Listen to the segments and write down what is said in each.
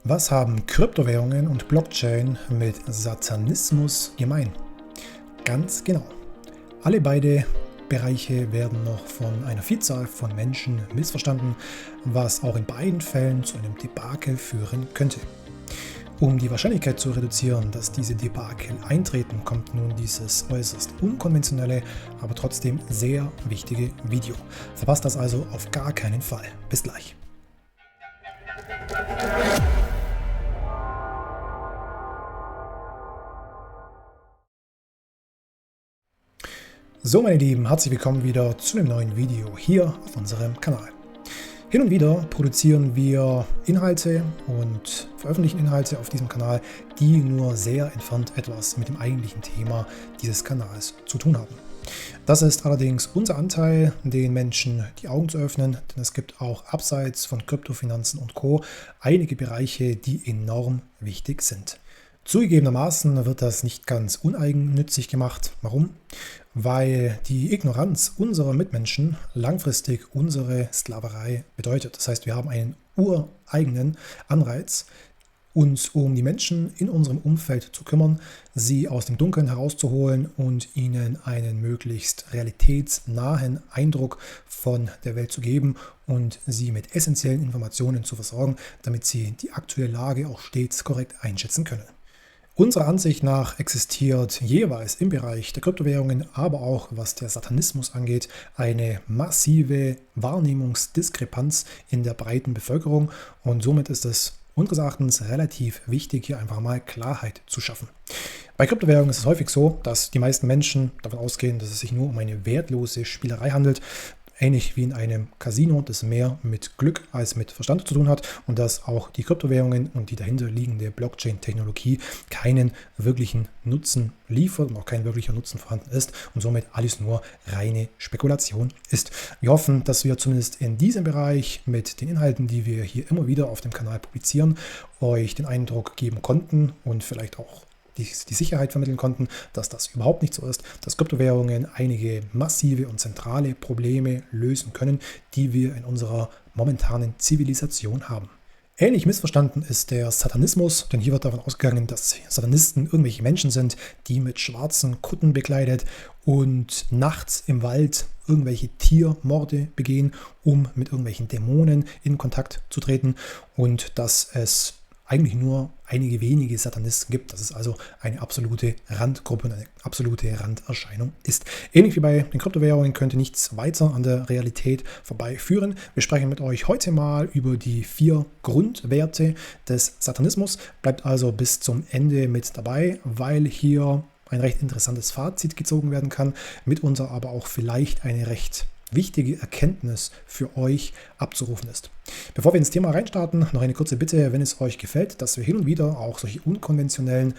Was haben Kryptowährungen und Blockchain mit Satanismus gemein? Ganz genau. Alle beide Bereiche werden noch von einer Vielzahl von Menschen missverstanden, was auch in beiden Fällen zu einem Debakel führen könnte. Um die Wahrscheinlichkeit zu reduzieren, dass diese Debakel eintreten, kommt nun dieses äußerst unkonventionelle, aber trotzdem sehr wichtige Video. Verpasst das also auf gar keinen Fall. Bis gleich. So meine Lieben, herzlich willkommen wieder zu einem neuen Video hier auf unserem Kanal. Hin und wieder produzieren wir Inhalte und veröffentlichen Inhalte auf diesem Kanal, die nur sehr entfernt etwas mit dem eigentlichen Thema dieses Kanals zu tun haben. Das ist allerdings unser Anteil, den Menschen die Augen zu öffnen, denn es gibt auch abseits von Kryptofinanzen und Co. einige Bereiche, die enorm wichtig sind. Zugegebenermaßen wird das nicht ganz uneigennützig gemacht. Warum? Weil die Ignoranz unserer Mitmenschen langfristig unsere Sklaverei bedeutet. Das heißt, wir haben einen ureigenen Anreiz, uns um die Menschen in unserem Umfeld zu kümmern, sie aus dem Dunkeln herauszuholen und ihnen einen möglichst realitätsnahen Eindruck von der Welt zu geben und sie mit essentiellen Informationen zu versorgen, damit sie die aktuelle Lage auch stets korrekt einschätzen können. Unserer Ansicht nach existiert jeweils im Bereich der Kryptowährungen, aber auch was der Satanismus angeht, eine massive Wahrnehmungsdiskrepanz in der breiten Bevölkerung und somit ist es unseres Erachtens relativ wichtig, hier einfach mal Klarheit zu schaffen. Bei Kryptowährungen ist es häufig so, dass die meisten Menschen davon ausgehen, dass es sich nur um eine wertlose Spielerei handelt. Ähnlich wie in einem Casino, das mehr mit Glück als mit Verstand zu tun hat und dass auch die Kryptowährungen und die dahinter liegende Blockchain-Technologie keinen wirklichen Nutzen liefert und auch kein wirklicher Nutzen vorhanden ist und somit alles nur reine Spekulation ist. Wir hoffen, dass wir zumindest in diesem Bereich mit den Inhalten, die wir hier immer wieder auf dem Kanal publizieren, euch den Eindruck geben konnten und vielleicht auch die Sicherheit vermitteln konnten, dass das überhaupt nicht so ist, dass Kryptowährungen einige massive und zentrale Probleme lösen können, die wir in unserer momentanen Zivilisation haben. Ähnlich missverstanden ist der Satanismus, denn hier wird davon ausgegangen, dass Satanisten irgendwelche Menschen sind, die mit schwarzen Kutten bekleidet und nachts im Wald irgendwelche Tiermorde begehen, um mit irgendwelchen Dämonen in Kontakt zu treten und dass es eigentlich nur einige wenige Satanisten gibt, dass es also eine absolute Randgruppe und eine absolute Randerscheinung ist. Ähnlich wie bei den Kryptowährungen könnte nichts weiter an der Realität vorbeiführen. Wir sprechen mit euch heute mal über die 4 Grundwerte des Satanismus. Bleibt also bis zum Ende mit dabei, weil hier ein recht interessantes Fazit gezogen werden kann, mitunter aber auch vielleicht eine recht wichtige Erkenntnis für euch abzurufen ist. Bevor wir ins Thema reinstarten, noch eine kurze Bitte, wenn es euch gefällt, dass wir hin und wieder auch solche unkonventionellen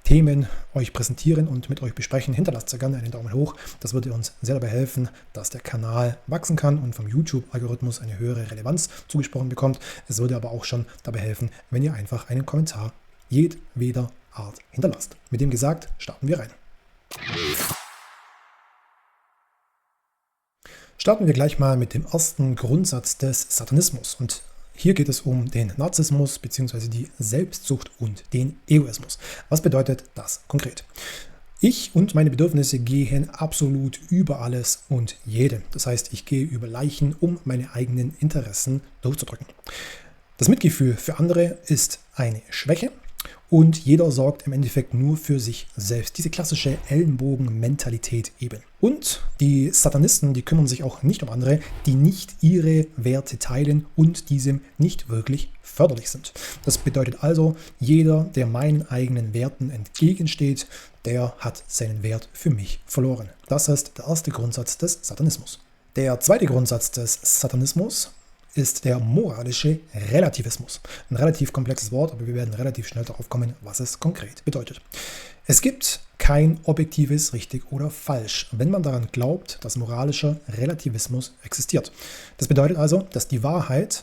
Themen euch präsentieren und mit euch besprechen, hinterlasst sehr gerne einen Daumen hoch. Das würde uns sehr dabei helfen, dass der Kanal wachsen kann und vom YouTube-Algorithmus eine höhere Relevanz zugesprochen bekommt. Es würde aber auch schon dabei helfen, wenn ihr einfach einen Kommentar jedweder Art hinterlasst. Mit dem gesagt, starten wir rein. Starten wir gleich mal mit dem ersten Grundsatz des Satanismus. Und hier geht es um den Narzissmus bzw. die Selbstsucht und den Egoismus. Was bedeutet das konkret? Ich und meine Bedürfnisse gehen absolut über alles und jeden. Das heißt, ich gehe über Leichen, um meine eigenen Interessen durchzudrücken. Das Mitgefühl für andere ist eine Schwäche. Und jeder sorgt im Endeffekt nur für sich selbst. Diese klassische Ellenbogen-Mentalität eben. Und die Satanisten, die kümmern sich auch nicht um andere, die nicht ihre Werte teilen und diesem nicht wirklich förderlich sind. Das bedeutet also, jeder, der meinen eigenen Werten entgegensteht, der hat seinen Wert für mich verloren. Das ist der erste Grundsatz des Satanismus. Der zweite Grundsatz des Satanismus ist der moralische Relativismus. Ein relativ komplexes Wort, aber wir werden relativ schnell darauf kommen, was es konkret bedeutet. Es gibt kein objektives richtig oder falsch, wenn man daran glaubt, dass moralischer Relativismus existiert. Das bedeutet also, dass die Wahrheit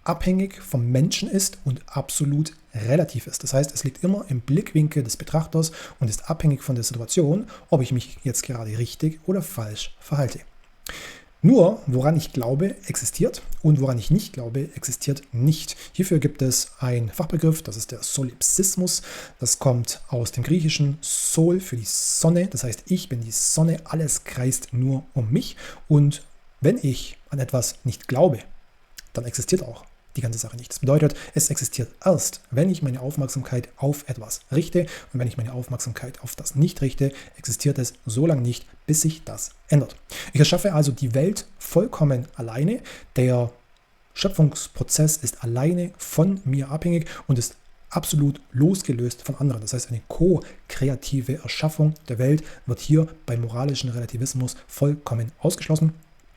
abhängig vom Menschen ist und absolut relativ ist. Das heißt, es liegt immer im Blickwinkel des Betrachters und ist abhängig von der Situation, ob ich mich jetzt gerade richtig oder falsch verhalte. Nur, woran ich glaube, existiert und woran ich nicht glaube, existiert nicht. Hierfür gibt es einen Fachbegriff, das ist der Solipsismus. Das kommt aus dem griechischen Sol für die Sonne. Das heißt, ich bin die Sonne, alles kreist nur um mich. Und wenn ich an etwas nicht glaube, dann existiert auch die ganze Sache nicht. Das bedeutet, es existiert erst, wenn ich meine Aufmerksamkeit auf etwas richte, und wenn ich meine Aufmerksamkeit auf das nicht richte, existiert es so lange nicht, bis sich das ändert. Ich erschaffe also die Welt vollkommen alleine. Der Schöpfungsprozess ist alleine von mir abhängig und ist absolut losgelöst von anderen. Das heißt, eine ko-kreative Erschaffung der Welt wird hier beim moralischen Relativismus vollkommen ausgeschlossen.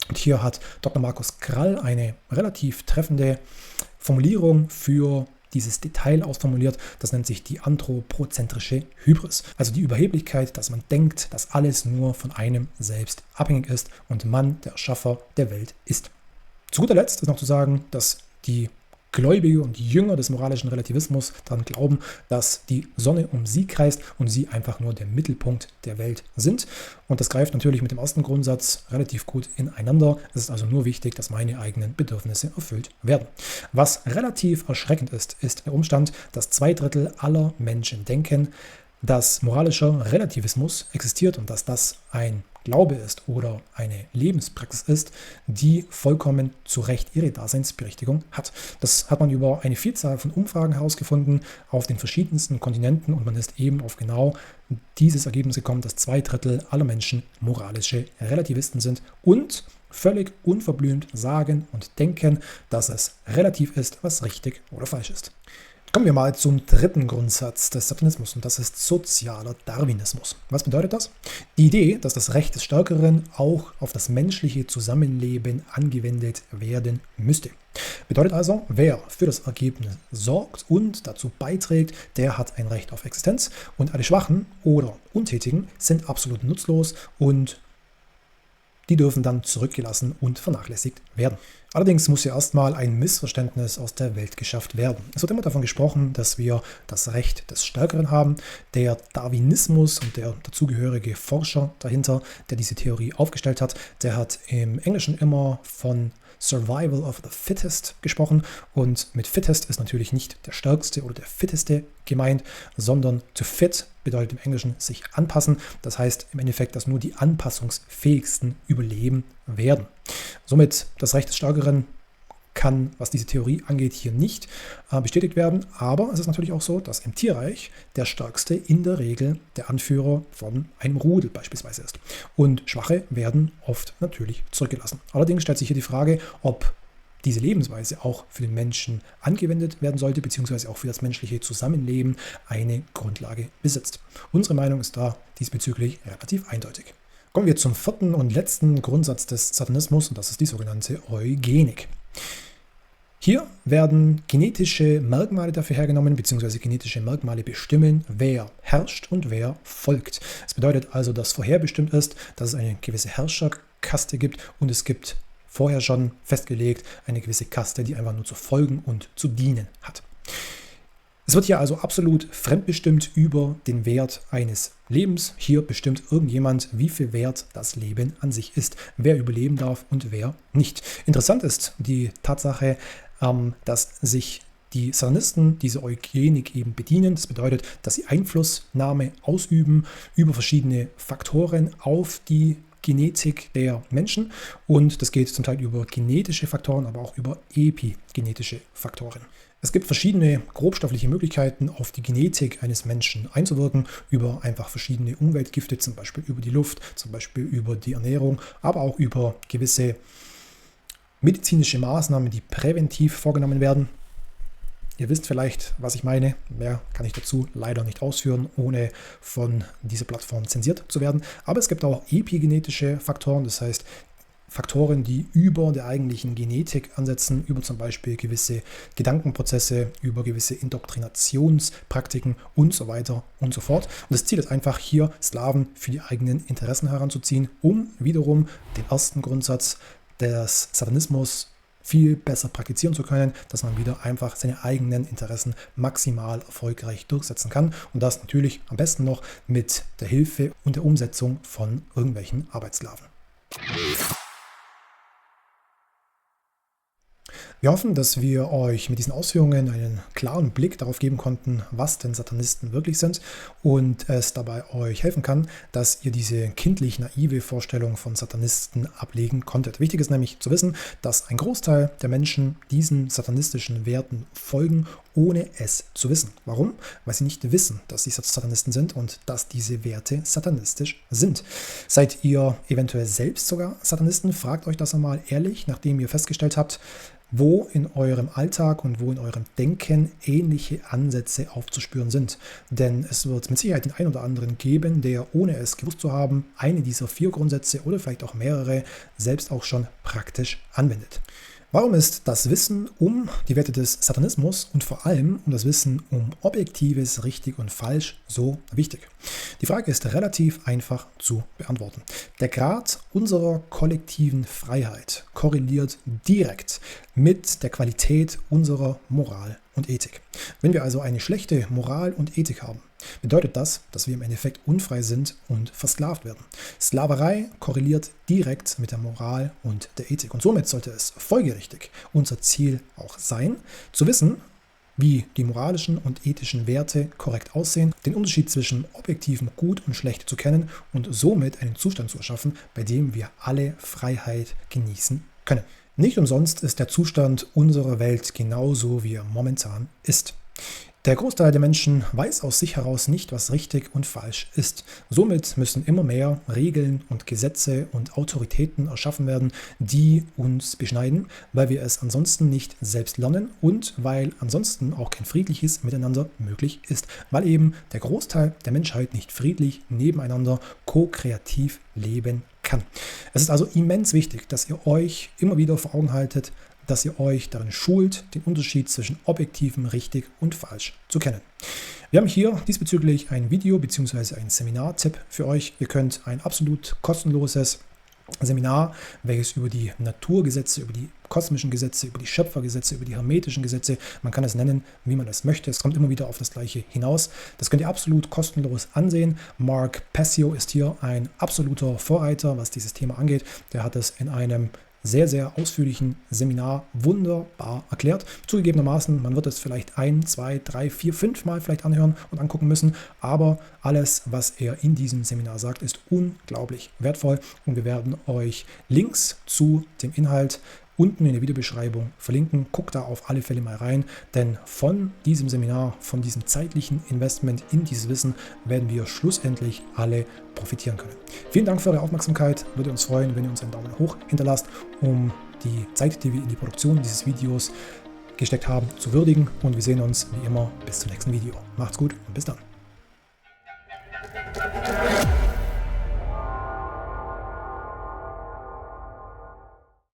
Und hier hat Dr. Markus Krall eine relativ treffende Formulierung für dieses Detail ausformuliert. Das nennt sich die anthropozentrische Hybris. Also die Überheblichkeit, dass man denkt, dass alles nur von einem selbst abhängig ist und man der Erschaffer der Welt ist. Zu guter Letzt ist noch zu sagen, dass die Gläubige und die Jünger des moralischen Relativismus daran glauben, dass die Sonne um sie kreist und sie einfach nur der Mittelpunkt der Welt sind. Und das greift natürlich mit dem ersten Grundsatz relativ gut ineinander. Es ist also nur wichtig, dass meine eigenen Bedürfnisse erfüllt werden. Was relativ erschreckend ist, ist der Umstand, dass 2/3 aller Menschen denken, dass moralischer Relativismus existiert und dass das ein Glaube ist oder eine Lebenspraxis ist, die vollkommen zu Recht ihre Daseinsberechtigung hat. Das hat man über eine Vielzahl von Umfragen herausgefunden auf den verschiedensten Kontinenten und man ist eben auf genau dieses Ergebnis gekommen, dass 2/3 aller Menschen moralische Relativisten sind und völlig unverblümt sagen und denken, dass es relativ ist, was richtig oder falsch ist. Kommen wir mal zum dritten Grundsatz des Satanismus und das ist sozialer Darwinismus. Was bedeutet das? Die Idee, dass das Recht des Stärkeren auch auf das menschliche Zusammenleben angewendet werden müsste. Bedeutet also, wer für das Ergebnis sorgt und dazu beiträgt, der hat ein Recht auf Existenz und alle Schwachen oder Untätigen sind absolut nutzlos und die dürfen dann zurückgelassen und vernachlässigt werden. Allerdings muss ja erstmal ein Missverständnis aus der Welt geschafft werden. Es wird immer davon gesprochen, dass wir das Recht des Stärkeren haben. Der Darwinismus und der dazugehörige Forscher dahinter, der diese Theorie aufgestellt hat, der hat im Englischen immer von Survival of the Fittest gesprochen und mit Fittest ist natürlich nicht der Stärkste oder der Fitteste gemeint, sondern to fit bedeutet im Englischen sich anpassen. Das heißt im Endeffekt, dass nur die anpassungsfähigsten überleben werden. Somit das Recht des Stärkeren kann, was diese Theorie angeht, hier nicht bestätigt werden. Aber es ist natürlich auch so, dass im Tierreich der Stärkste in der Regel der Anführer von einem Rudel beispielsweise ist. Und Schwache werden oft natürlich zurückgelassen. Allerdings stellt sich hier die Frage, ob diese Lebensweise auch für den Menschen angewendet werden sollte, beziehungsweise auch für das menschliche Zusammenleben eine Grundlage besitzt. Unsere Meinung ist da diesbezüglich relativ eindeutig. Kommen wir zum vierten und letzten Grundsatz des Satanismus und das ist die sogenannte Eugenik. Hier werden genetische Merkmale dafür hergenommen, beziehungsweise genetische Merkmale bestimmen, wer herrscht und wer folgt. Es bedeutet also, dass vorherbestimmt ist, dass es eine gewisse Herrscherkaste gibt und es gibt vorher schon festgelegt eine gewisse Kaste, die einfach nur zu folgen und zu dienen hat. Es wird hier also absolut fremdbestimmt über den Wert eines Lebens. Hier bestimmt irgendjemand, wie viel wert das Leben an sich ist, wer überleben darf und wer nicht. Interessant ist die Tatsache, dass sich die Satanisten diese Eugenik eben bedienen. Das bedeutet, dass sie Einflussnahme ausüben über verschiedene Faktoren auf die Genetik der Menschen und das geht zum Teil über genetische Faktoren, aber auch über epigenetische Faktoren. Es gibt verschiedene grobstoffliche Möglichkeiten, auf die Genetik eines Menschen einzuwirken, über einfach verschiedene Umweltgifte, zum Beispiel über die Luft, zum Beispiel über die Ernährung, aber auch über gewisse medizinische Maßnahmen, die präventiv vorgenommen werden. Ihr wisst vielleicht, was ich meine. Mehr kann ich dazu leider nicht ausführen, ohne von dieser Plattform zensiert zu werden. Aber es gibt auch epigenetische Faktoren, das heißt Faktoren, die über der eigentlichen Genetik ansetzen, über zum Beispiel gewisse Gedankenprozesse, über gewisse Indoktrinationspraktiken und so weiter und so fort. Und das Ziel ist einfach hier, Sklaven für die eigenen Interessen heranzuziehen, um wiederum den ersten Grundsatz des Satanismus viel besser praktizieren zu können, dass man wieder einfach seine eigenen Interessen maximal erfolgreich durchsetzen kann und das natürlich am besten noch mit der Hilfe und der Umsetzung von irgendwelchen Arbeitssklaven. Wir hoffen, dass wir euch mit diesen Ausführungen einen klaren Blick darauf geben konnten, was denn Satanisten wirklich sind und es dabei euch helfen kann, dass ihr diese kindlich naive Vorstellung von Satanisten ablegen konntet. Wichtig ist nämlich zu wissen, dass ein Großteil der Menschen diesen satanistischen Werten folgen, ohne es zu wissen. Warum? Weil sie nicht wissen, dass sie Satanisten sind und dass diese Werte satanistisch sind. Seid ihr eventuell selbst sogar Satanisten? Fragt euch das einmal ehrlich, nachdem ihr festgestellt habt, wo in eurem Alltag und wo in eurem Denken ähnliche Ansätze aufzuspüren sind. Denn es wird mit Sicherheit den einen oder anderen geben, der, ohne es gewusst zu haben, eine dieser 4 Grundsätze oder vielleicht auch mehrere selbst auch schon praktisch anwendet. Warum ist das Wissen um die Werte des Satanismus und vor allem um das Wissen um objektives Richtig und Falsch so wichtig? Die Frage ist relativ einfach zu beantworten. Der Grad unserer kollektiven Freiheit korreliert direkt mit der Qualität unserer Moral und Ethik. Wenn wir also eine schlechte Moral und Ethik haben, bedeutet das, dass wir im Endeffekt unfrei sind und versklavt werden. Sklaverei korreliert direkt mit der Moral und der Ethik. Und somit sollte es folgerichtig unser Ziel auch sein, zu wissen, wie die moralischen und ethischen Werte korrekt aussehen, den Unterschied zwischen objektivem Gut und Schlecht zu kennen und somit einen Zustand zu erschaffen, bei dem wir alle Freiheit genießen können. Nicht umsonst ist der Zustand unserer Welt genauso, wie er momentan ist. Der Großteil der Menschen weiß aus sich heraus nicht, was richtig und falsch ist. Somit müssen immer mehr Regeln und Gesetze und Autoritäten erschaffen werden, die uns beschneiden, weil wir es ansonsten nicht selbst lernen und weil ansonsten auch kein friedliches Miteinander möglich ist, weil eben der Großteil der Menschheit nicht friedlich nebeneinander ko-kreativ leben kann. Es ist also immens wichtig, dass ihr euch immer wieder vor Augen haltet, dass ihr euch darin schult, den Unterschied zwischen objektivem richtig und falsch zu kennen. Wir haben hier diesbezüglich ein Video bzw. einen Seminartipp für euch. Ihr könnt ein absolut kostenloses Seminar, welches über die Naturgesetze, über die kosmischen Gesetze, über die Schöpfergesetze, über die hermetischen Gesetze, man kann es nennen, wie man es möchte. Es kommt immer wieder auf das Gleiche hinaus. Das könnt ihr absolut kostenlos ansehen. Mark Passio ist hier ein absoluter Vorreiter, was dieses Thema angeht. Der hat es in einem sehr, sehr ausführlichen Seminar wunderbar erklärt. Zugegebenermaßen, man wird es vielleicht 1, 2, 3, 4, 5 Mal vielleicht anhören und angucken müssen, aber alles, was er in diesem Seminar sagt, ist unglaublich wertvoll und wir werden euch Links zu dem Inhalt unten in der Videobeschreibung verlinken. Guckt da auf alle Fälle mal rein, denn von diesem Seminar, von diesem zeitlichen Investment in dieses Wissen werden wir schlussendlich alle profitieren können. Vielen Dank für eure Aufmerksamkeit. Würde uns freuen, wenn ihr uns einen Daumen hoch hinterlasst, um die Zeit, die wir in die Produktion dieses Videos gesteckt haben, zu würdigen. Und wir sehen uns wie immer bis zum nächsten Video. Macht's gut und bis dann.